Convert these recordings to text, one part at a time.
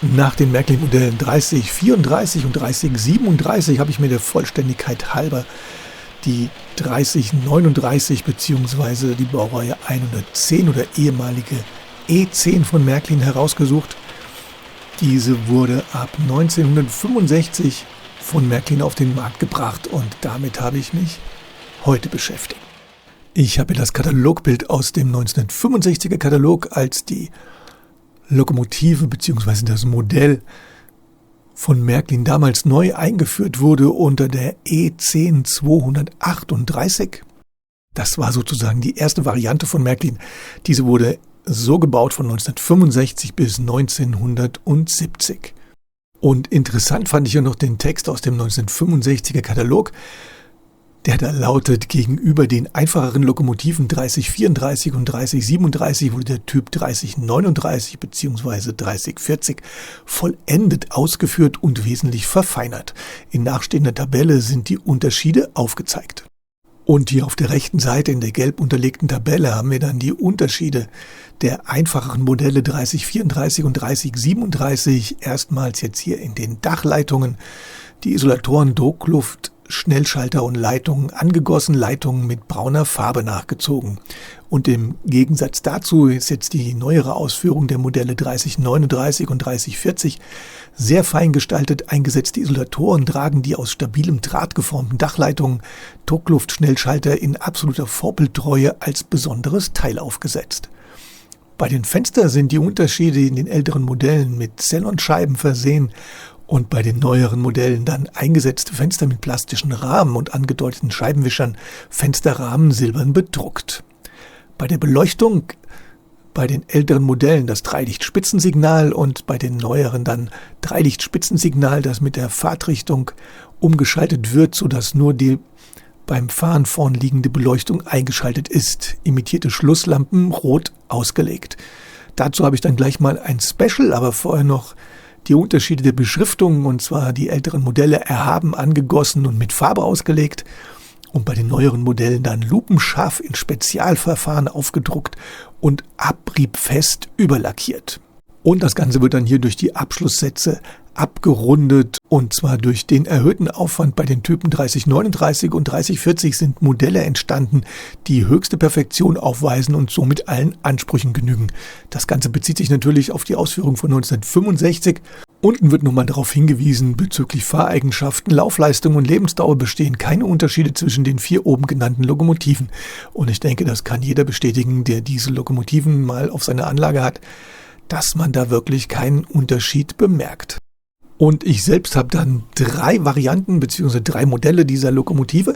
Nach den Märklin-Modellen 3034 und 3037 habe ich mir der Vollständigkeit halber die 3039 bzw. die Baureihe 110 oder ehemalige E10 von Märklin herausgesucht. Diese wurde ab 1965 von Märklin auf den Markt gebracht und damit habe ich mich heute beschäftigt. Ich habe das Katalogbild aus dem 1965er Katalog als die Lokomotive bzw. das Modell von Märklin damals neu eingeführt wurde unter der E10 238. Das war sozusagen die erste Variante von Märklin. Diese wurde so gebaut von 1965 bis 1970. Und interessant fand ich ja noch den Text aus dem 1965er Katalog. Der da lautet, gegenüber den einfacheren Lokomotiven 3034 und 3037 wurde der Typ 3039 bzw. 3040 vollendet ausgeführt und wesentlich verfeinert. In nachstehender Tabelle sind die Unterschiede aufgezeigt. Und hier auf der rechten Seite in der gelb unterlegten Tabelle haben wir dann die Unterschiede der einfacheren Modelle 3034 und 3037. Erstmals jetzt hier in den Dachleitungen, die Isolatoren, Druckluft, Schnellschalter und Leitungen angegossen, Leitungen mit brauner Farbe nachgezogen. Und im Gegensatz dazu ist jetzt die neuere Ausführung der Modelle 3039 und 3040 sehr fein gestaltet. Eingesetzte Isolatoren tragen die aus stabilem Draht geformten Dachleitungen, Druckluftschnellschalter in absoluter Vorbildtreue als besonderes Teil aufgesetzt. Bei den Fenstern sind die Unterschiede in den älteren Modellen mit Xenonscheiben versehen und bei den neueren Modellen dann eingesetzte Fenster mit plastischen Rahmen und angedeuteten Scheibenwischern, Fensterrahmen silbern bedruckt. Bei der Beleuchtung bei den älteren Modellen das Dreilichtspitzensignal und bei den neueren dann Dreilichtspitzensignal, das mit der Fahrtrichtung umgeschaltet wird, sodass nur die beim Fahren vorn liegende Beleuchtung eingeschaltet ist. Imitierte Schlusslampen rot ausgelegt. Dazu habe ich dann gleich mal ein Special, aber vorher noch die Unterschiede der Beschriftungen, und zwar die älteren Modelle erhaben angegossen und mit Farbe ausgelegt und bei den neueren Modellen dann lupenscharf in Spezialverfahren aufgedruckt und abriebfest überlackiert. Und das Ganze wird dann hier durch die Abschlusssätze abgerundet, und zwar durch den erhöhten Aufwand bei den Typen 3039 und 3040 sind Modelle entstanden, die höchste Perfektion aufweisen und somit allen Ansprüchen genügen. Das Ganze bezieht sich natürlich auf die Ausführung von 1965. Unten wird nochmal darauf hingewiesen, bezüglich Fahreigenschaften, Laufleistung und Lebensdauer bestehen keine Unterschiede zwischen den 4 oben genannten Lokomotiven. Und ich denke, das kann jeder bestätigen, der diese Lokomotiven mal auf seiner Anlage hat, dass man da wirklich keinen Unterschied bemerkt. Und ich selbst habe dann 3 Varianten bzw. 3 Modelle dieser Lokomotive.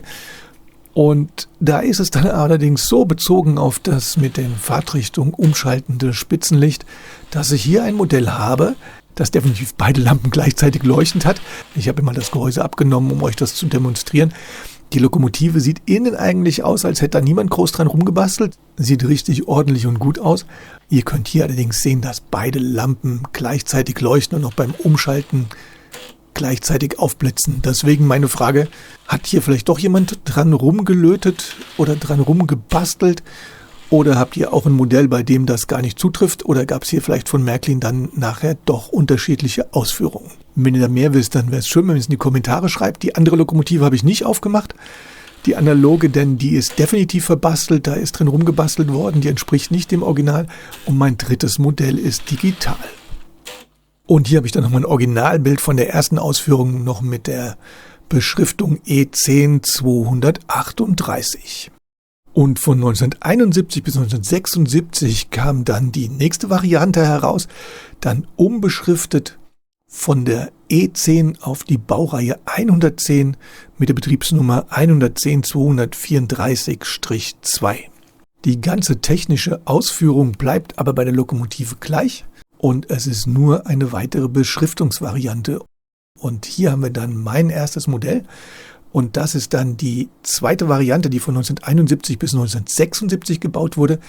Und da ist es dann allerdings so, bezogen auf das mit den Fahrtrichtungen umschaltende Spitzenlicht, dass ich hier ein Modell habe, das definitiv beide Lampen gleichzeitig leuchtend hat. Ich habe immer das Gehäuse abgenommen, um euch das zu demonstrieren. Die Lokomotive sieht innen eigentlich aus, als hätte da niemand groß dran rumgebastelt. Sieht richtig ordentlich und gut aus. Ihr könnt hier allerdings sehen, dass beide Lampen gleichzeitig leuchten und auch beim Umschalten gleichzeitig aufblitzen. Deswegen meine Frage, hat hier vielleicht doch jemand dran rumgelötet oder dran rumgebastelt? Oder habt ihr auch ein Modell, bei dem das gar nicht zutrifft? Oder gab es hier vielleicht von Märklin dann nachher doch unterschiedliche Ausführungen? Wenn ihr da mehr wisst, dann wäre es schön, wenn ihr es in die Kommentare schreibt. Die andere Lokomotive habe ich nicht aufgemacht. Die analoge, denn die ist definitiv verbastelt. Da ist drin rumgebastelt worden. Die entspricht nicht dem Original. Und mein drittes Modell ist digital. Und hier habe ich dann nochmal ein Originalbild von der ersten Ausführung noch mit der Beschriftung E10 238. Und von 1971 bis 1976 kam dann die nächste Variante heraus, dann umbeschriftet von der E10 auf die Baureihe 110 mit der Betriebsnummer 110 234-2. Die ganze technische Ausführung bleibt aber bei der Lokomotive gleich und es ist nur eine weitere Beschriftungsvariante. Und hier haben wir dann mein erstes Modell. Und das ist dann die zweite Variante, die von 1971 bis 1976 gebaut wurde.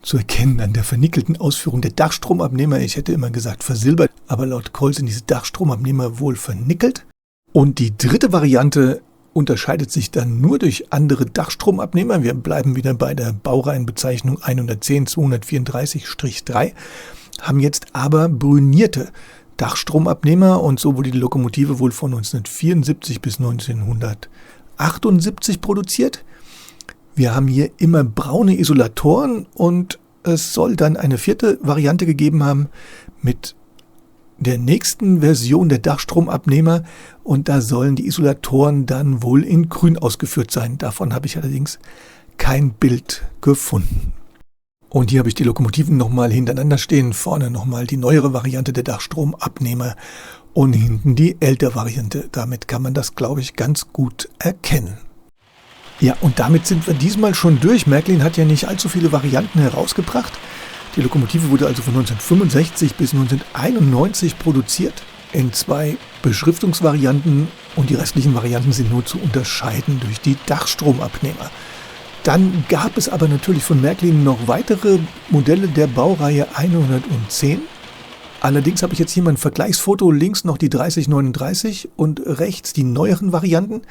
Zu erkennen an der vernickelten Ausführung der Dachstromabnehmer. Ich hätte immer gesagt versilbert, aber laut Koll sind diese Dachstromabnehmer wohl vernickelt. Und die dritte Variante unterscheidet sich dann nur durch andere Dachstromabnehmer. Wir bleiben wieder bei der Baureihenbezeichnung 110 234-3, haben jetzt aber brünierte Dachstromabnehmer und so wurde die Lokomotive wohl von 1974 bis 1978 produziert. Wir haben hier immer braune Isolatoren und es soll dann eine 4. Variante gegeben haben mit der nächsten Version der Dachstromabnehmer und da sollen die Isolatoren dann wohl in grün ausgeführt sein. Davon habe ich allerdings kein Bild gefunden. Und hier habe ich die Lokomotiven nochmal hintereinander stehen. Vorne nochmal die neuere Variante der Dachstromabnehmer und hinten die ältere Variante. Damit kann man das, glaube ich, ganz gut erkennen. Ja, und damit sind wir diesmal schon durch. Märklin hat ja nicht allzu viele Varianten herausgebracht. Die Lokomotive wurde also von 1965 bis 1991 produziert in 2 Beschriftungsvarianten und die restlichen Varianten sind nur zu unterscheiden durch die Dachstromabnehmer. Dann gab es aber natürlich von Märklin noch weitere Modelle der Baureihe 110. Allerdings habe ich jetzt hier mal ein Vergleichsfoto, links noch die 3039 und rechts die neueren Varianten.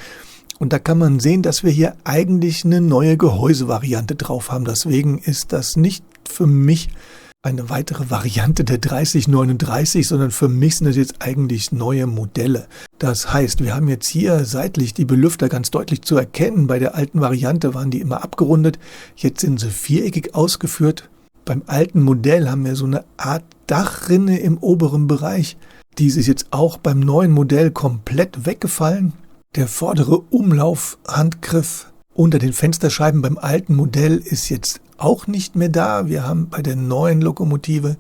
Und da kann man sehen, dass wir hier eigentlich eine neue Gehäusevariante drauf haben. Deswegen ist das nicht für mich eine weitere Variante der 3039, sondern für mich sind das jetzt eigentlich neue Modelle. Das heißt, wir haben jetzt hier seitlich die Belüfter ganz deutlich zu erkennen. Bei der alten Variante waren die immer abgerundet. Jetzt sind sie viereckig ausgeführt. Beim alten Modell haben wir so eine Art Dachrinne im oberen Bereich. Die ist jetzt auch beim neuen Modell komplett weggefallen. Der vordere Umlaufhandgriff unter den Fensterscheiben beim alten Modell ist jetzt auch nicht mehr da. Wir haben bei der neuen Lokomotive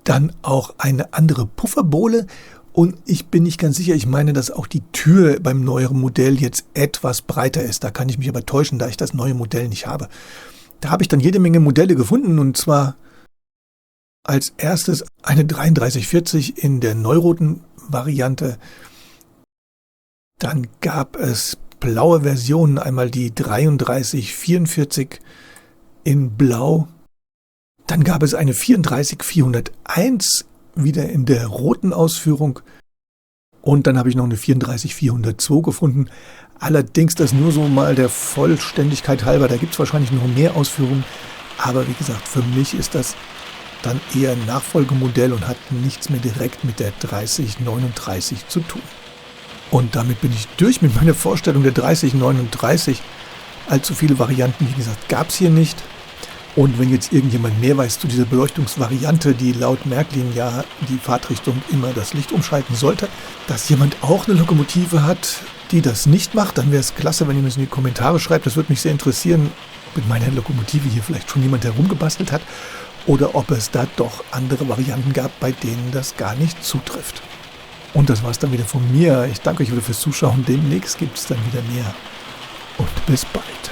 dann auch eine andere Pufferbohle und ich bin nicht ganz sicher, ich meine, dass auch die Tür beim neueren Modell jetzt etwas breiter ist. Da kann ich mich aber täuschen, da ich das neue Modell nicht habe. Da habe ich dann jede Menge Modelle gefunden und zwar als erstes eine 3340 in der neuroten Variante. Dann gab es blaue Versionen, einmal die 3344 in Blau. Dann gab es eine 34401 wieder in der roten Ausführung. Und dann habe ich noch eine 34402 gefunden. Allerdings das nur so mal der Vollständigkeit halber. Da gibt es wahrscheinlich noch mehr Ausführungen. Aber wie gesagt, für mich ist das dann eher ein Nachfolgemodell und hat nichts mehr direkt mit der 3039 zu tun. Und damit bin ich durch mit meiner Vorstellung der 3039. Allzu viele Varianten, wie gesagt, gab es hier nicht. Und wenn jetzt irgendjemand mehr weiß zu dieser Beleuchtungsvariante, die laut Märklin ja die Fahrtrichtung immer das Licht umschalten sollte, dass jemand auch eine Lokomotive hat, die das nicht macht, dann wäre es klasse, wenn ihr mir das in die Kommentare schreibt. Das würde mich sehr interessieren, mit meiner Lokomotive hier vielleicht schon jemand herumgebastelt hat oder ob es da doch andere Varianten gab, bei denen das gar nicht zutrifft. Und das war es dann wieder von mir. Ich danke euch wieder fürs Zuschauen. Demnächst gibt es dann wieder mehr. Und bis bald.